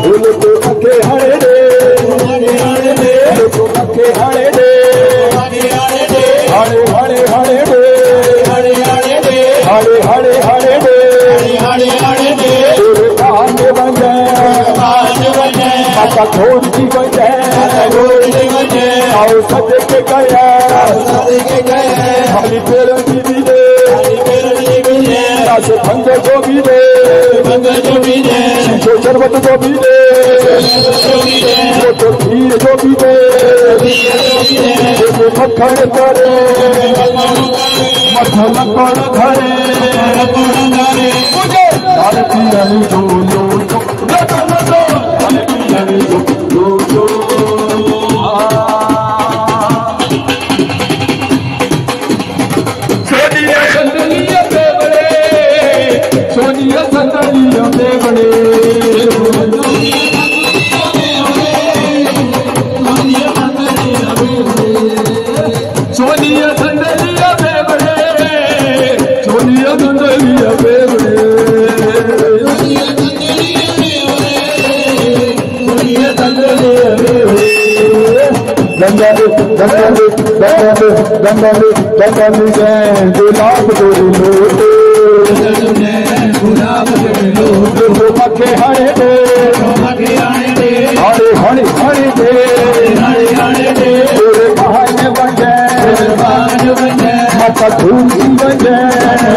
तो मके हरे दे तो मके हरे दे हरे हरे हरे दे हरे हरे दे हरे हरे हरे दे हरे हरे दे कान बन जाए माता घोड़ की बन जाए आओ सदे के गया हमारी पेड़ की भी दे से भंग जो भी दे जो शरबत जो भी दे वो तो खीर जो भी दे वो मक्खन करे मक्खन घरे मुझे लाल पियाली जो सोनिया संदलिया में बड़े सोनिया संदलिया में बड़े सोनिया संदलिया में बड़े सोनिया संदलिया में बड़े गंगाले गंगाले गंगाले गंगाले गंगाले जय गुलाब गोरी लोटे मके हरे दे हरे हरे हरे दे तेरे बहाने बन जाए माता धूम बन जाए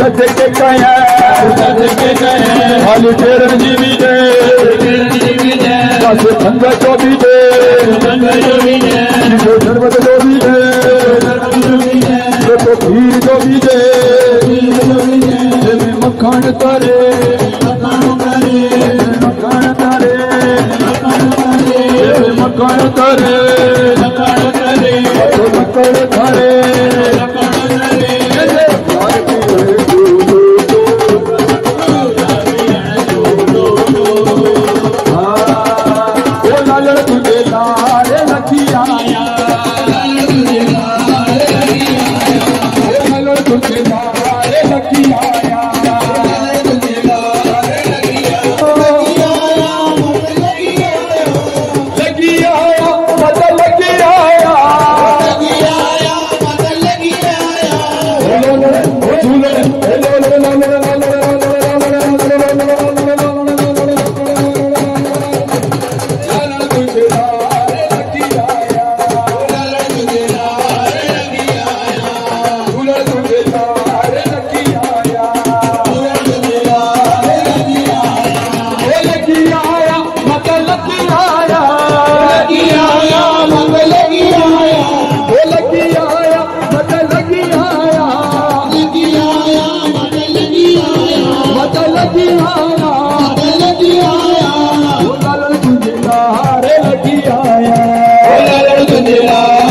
सत्य के कया खाली तेरे जीवी दे संग जो भी दे शरबत जो भी दे तो खीर जो भी दे मक्खन तारे मक्खन तारे मक्खन तारे मक्खन तारे मक्खन तारे आया